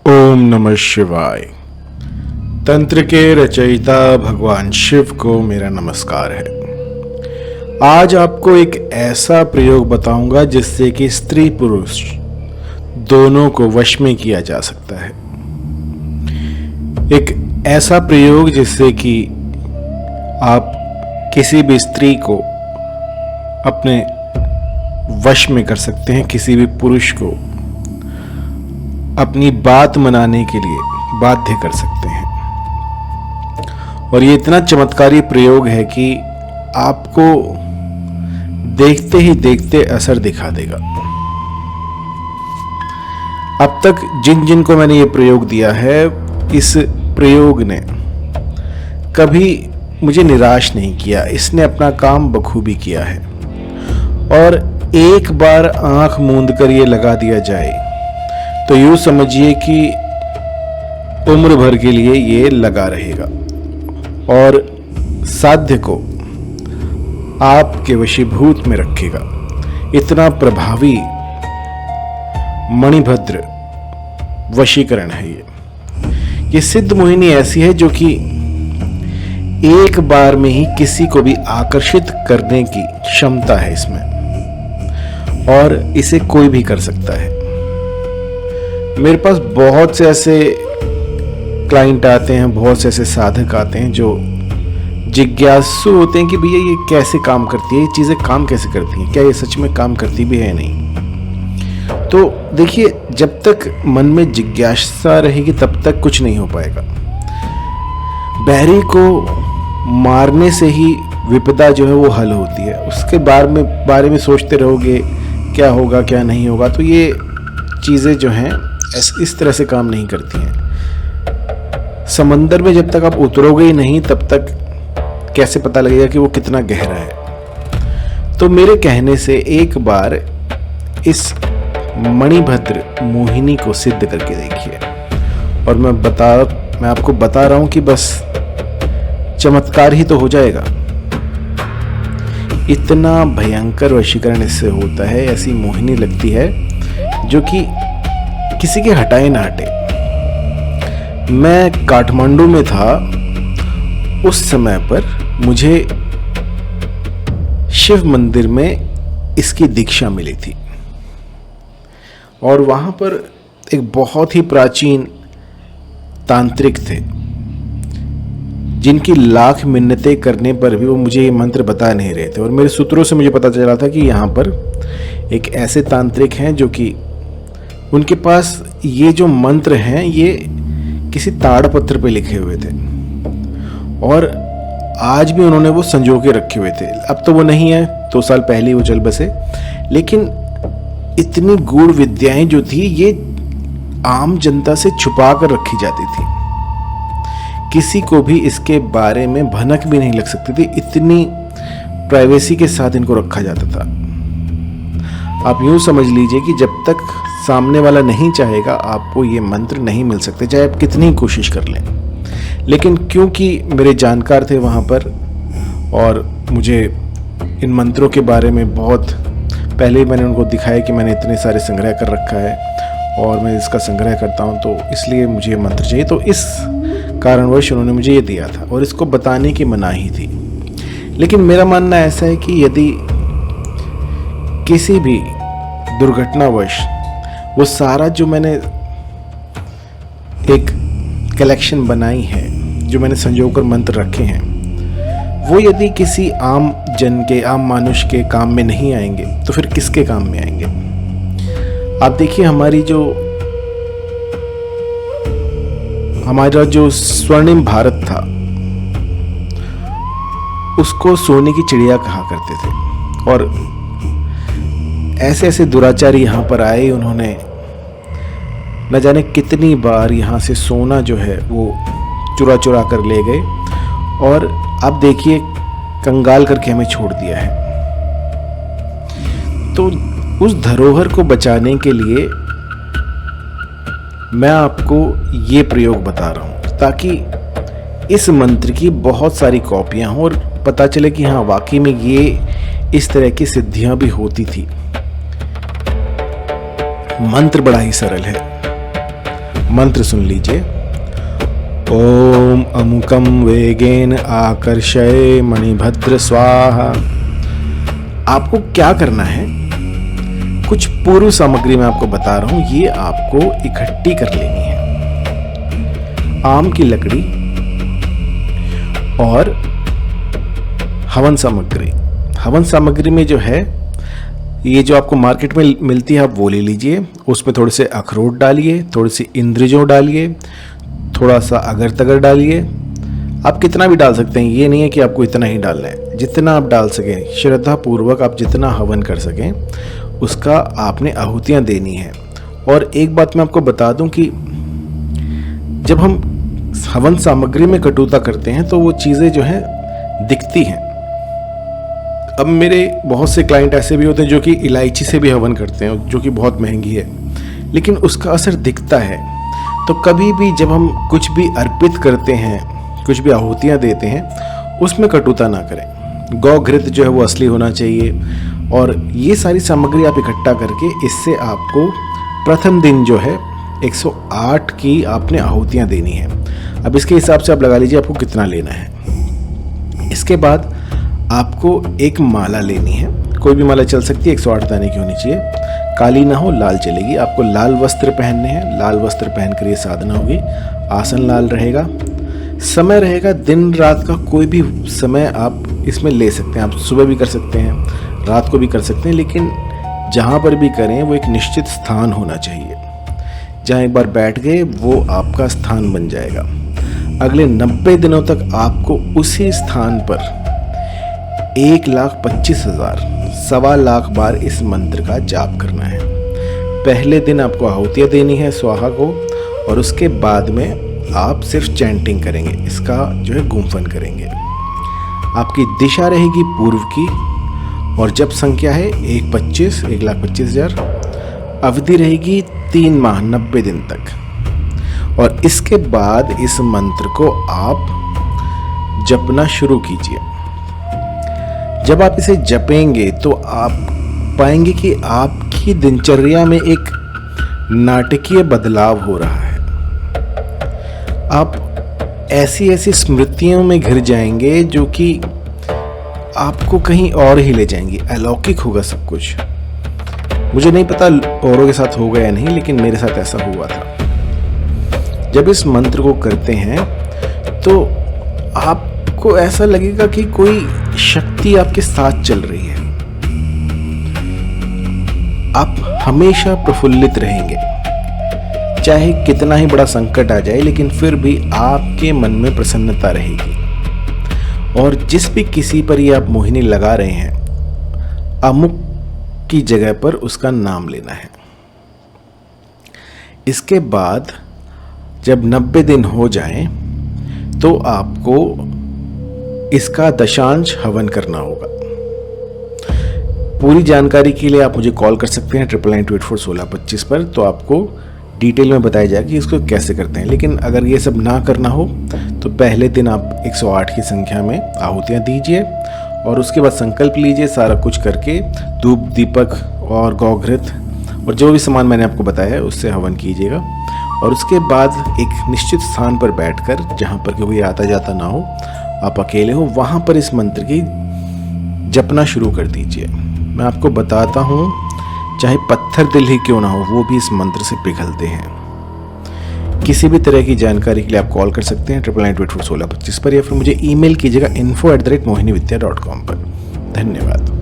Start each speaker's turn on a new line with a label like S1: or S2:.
S1: ओम नमः शिवाय। तंत्र के रचयिता भगवान शिव को मेरा नमस्कार है। आज आपको एक ऐसा प्रयोग बताऊंगा जिससे कि स्त्री पुरुष दोनों को वश में किया जा सकता है। एक ऐसा प्रयोग जिससे कि आप किसी भी स्त्री को अपने वश में कर सकते हैं, किसी भी पुरुष को अपनी बात मनाने के लिए बाध्य कर सकते हैं। और ये इतना चमत्कारी प्रयोग है कि आपको देखते ही देखते असर दिखा देगा। अब तक जिन जिन को मैंने ये प्रयोग दिया है, इस प्रयोग ने कभी मुझे निराश नहीं किया। इसने अपना काम बखूबी किया है। और एक बार आंख मूंद कर ये लगा दिया जाए तो यूं समझिए कि उम्र भर के लिए ये लगा रहेगा और साध्य को आपके वशीभूत में रखेगा। इतना प्रभावी मणिभद्र वशीकरण है ये सिद्ध मोहिनी ऐसी है जो कि एक बार में ही किसी को भी आकर्षित करने की क्षमता है इसमें, और इसे कोई भी कर सकता है। मेरे पास बहुत से ऐसे क्लाइंट आते हैं, बहुत से ऐसे साधक आते हैं जो जिज्ञासु होते हैं कि भैया ये कैसे काम करती है, ये चीज़ें काम कैसे करती हैं, क्या ये सच में काम करती भी है नहीं। तो देखिए, जब तक मन में जिज्ञासा रहेगी तब तक कुछ नहीं हो पाएगा। बैरी को मारने से ही विपदा जो है वो हल होती है। उसके बारे में सोचते रहोगे क्या होगा क्या नहीं होगा, तो ये चीज़ें जो हैं इस तरह से काम नहीं करती हैं। समंदर में जब तक आप उतरोगे ही नहीं तब तक कैसे पता लगेगा कि वो कितना गहरा है। तो मेरे कहने से एक बार इस मणिभद्र मोहिनी को सिद्ध करके देखिए। और मैं आपको बता रहा हूं कि बस चमत्कार ही तो हो जाएगा। इतना भयंकर वशीकरण इससे होता है। ऐसी मोहिनी लगती है जो कि किसी के हटाए ना हटे। मैं काठमांडू में था उस समय पर, मुझे शिव मंदिर में इसकी दीक्षा मिली थी। और वहां पर एक बहुत ही प्राचीन तांत्रिक थे जिनकी लाख मिन्नतें करने पर भी वो मुझे ये मंत्र बता नहीं रहे थे। और मेरे सूत्रों से मुझे पता चला था कि यहाँ पर एक ऐसे तांत्रिक हैं जो कि उनके पास ये जो मंत्र हैं ये किसी ताड़पत्र पे लिखे हुए थे और आज भी उन्होंने वो संजो के रखे हुए थे। अब तो वो नहीं है, 2 साल पहले वो चल बसे। लेकिन इतनी गूढ़ विद्याएं जो थी ये आम जनता से छुपा कर रखी जाती थी। किसी को भी इसके बारे में भनक भी नहीं लग सकती थी। इतनी प्राइवेसी के साथ इनको रखा जाता था। आप यूं समझ लीजिए कि जब तक सामने वाला नहीं चाहेगा आपको ये मंत्र नहीं मिल सकते, चाहे आप कितनी कोशिश कर लें। लेकिन क्योंकि मेरे जानकार थे वहाँ पर और मुझे इन मंत्रों के बारे में बहुत पहले ही मैंने उनको दिखाया कि मैंने इतने सारे संग्रह कर रखा है और मैं इसका संग्रह करता हूँ, तो इसलिए मुझे मंत्र चाहिए। तो इस कारणवश उन्होंने मुझे ये दिया था और इसको बताने की मनाही थी। लेकिन मेरा मानना ऐसा है कि यदि किसी भी दुर्घटनावश वो सारा जो मैंने एक कलेक्शन बनाई है, जो मैंने संजोकर मंत्र रखे हैं, वो यदि किसी आम जन के, आम मानुष के काम में नहीं आएंगे तो फिर किसके काम में आएंगे। आप देखिए, हमारा जो स्वर्णिम भारत था उसको सोने की चिड़िया कहा करते थे। और ऐसे ऐसे दुराचारी यहाँ पर आए, उन्होंने न जाने कितनी बार यहाँ से सोना जो है वो चुरा चुरा कर ले गए और अब देखिए कंगाल करके हमें छोड़ दिया है। तो उस धरोहर को बचाने के लिए मैं आपको ये प्रयोग बता रहा हूँ ताकि इस मंत्र की बहुत सारी कॉपियाँ हों और पता चले कि हाँ, वाकई में ये इस तरह की सिद्धियां भी होती थी। मंत्र बड़ा ही सरल है मंत्र सुन लीजिए। ओम अमुकम वेगेन आकर्षय मणिभद्र स्वाहा। आपको क्या करना है, कुछ पूर्व सामग्री मैं आपको बता रहा हूं, ये आपको इकट्ठी कर लेनी है। आम की लकड़ी और हवन सामग्री। हवन सामग्री में जो है, ये जो आपको मार्केट में मिलती है आप वो ले लीजिए। उसमें थोड़े से अखरोट डालिए, थोड़ी सी इंद्रजौ डालिए, थोड़ा सा अगर तगर डालिए। आप कितना भी डाल सकते हैं, ये नहीं है कि आपको इतना ही डालना है। जितना आप डाल सकें, श्रद्धा पूर्वक आप जितना हवन कर सकें उसका आपने आहुतियाँ देनी है। और एक बात मैं आपको बता दूं कि जब हम हवन सामग्री में कटुता करते हैं तो वो चीज़ें जो हैं दिखती हैं। अब मेरे बहुत से क्लाइंट ऐसे भी होते हैं जो कि इलायची से भी हवन करते हैं, जो कि बहुत महंगी है, लेकिन उसका असर दिखता है। तो कभी भी जब हम कुछ भी अर्पित करते हैं, कुछ भी आहुतियाँ देते हैं, उसमें कटुता ना करें। गौ घृत जो है वो असली होना चाहिए। और ये सारी सामग्री आप इकट्ठा करके इससे आपको प्रथम दिन जो है 108 की आपने आहुतियाँ देनी है। अब इसके हिसाब से आप लगा लीजिए आपको कितना लेना है। इसके बाद आपको एक माला लेनी है, कोई भी माला चल सकती है, 108 दाने की होनी चाहिए, काली ना हो, लाल चलेगी। आपको लाल वस्त्र पहनने हैं, लाल वस्त्र पहनकर ये साधना होगी। आसन लाल रहेगा, समय रहेगा दिन रात का कोई भी समय आप इसमें ले सकते हैं। आप सुबह भी कर सकते हैं, रात को भी कर सकते हैं, लेकिन जहाँ पर भी करें वो एक निश्चित स्थान होना चाहिए। जहाँ एक बार बैठ गए वो आपका स्थान बन जाएगा। अगले 90 दिनों तक आपको उसी स्थान पर 1,25,000 सवा लाख बार इस मंत्र का जाप करना है। पहले दिन आपको आहुतियाँ देनी है स्वाहा को, और उसके बाद में आप सिर्फ चैंटिंग करेंगे, इसका जो है गुम्फन करेंगे। आपकी दिशा रहेगी पूर्व की, और जब संख्या है 1,25,000 1,25,000, अवधि रहेगी 3 माह 90 दिन तक। और इसके बाद इस मंत्र को आप जपना शुरू कीजिए। जब आप इसे जपेंगे तो आप पाएंगे कि आपकी दिनचर्या में एक नाटकीय बदलाव हो रहा है। आप ऐसी ऐसी स्मृतियों में घिर जाएंगे जो कि आपको कहीं और ही ले जाएंगी। अलौकिक होगा सब कुछ। मुझे नहीं पता औरों के साथ होगा या नहीं, लेकिन मेरे साथ ऐसा हुआ था। जब इस मंत्र को करते हैं तो आपको ऐसा लगेगा कि कोई शक्ति आपके साथ चल रही है। आप हमेशा प्रफुल्लित रहेंगे, चाहे कितना ही बड़ा संकट आ जाए, लेकिन फिर भी आपके मन में प्रसन्नता रहेगी। और जिस भी किसी पर ये आप मोहिनी लगा रहे हैं, अमुक की जगह पर उसका नाम लेना है। इसके बाद जब 90 दिन हो जाएं, तो आपको इसका दशांश हवन करना होगा। पूरी जानकारी के लिए आप मुझे कॉल कर सकते हैं 9992841625 पर, तो आपको डिटेल में बताया जाएगा कि इसको कैसे करते हैं। लेकिन अगर ये सब ना करना हो तो पहले दिन आप 108 की संख्या में आहुतियाँ दीजिए, और उसके बाद संकल्प लीजिए सारा कुछ करके, धूप दीपक और गौघृत और जो भी सामान मैंने आपको बताया है उससे हवन कीजिएगा। और उसके बाद एक निश्चित स्थान पर बैठकर, जहाँ पर कोई आता जाता ना हो, आप अकेले हो, वहाँ पर इस मंत्र की जपना शुरू कर दीजिए। मैं आपको बताता हूँ, चाहे पत्थर दिल ही क्यों ना हो, वो भी इस मंत्र से पिघलते हैं। किसी भी तरह की जानकारी के लिए आप कॉल कर सकते हैं 9992841625 पर, या फिर मुझे ईमेल कीजिएगा info@mohinividya.com पर। धन्यवाद।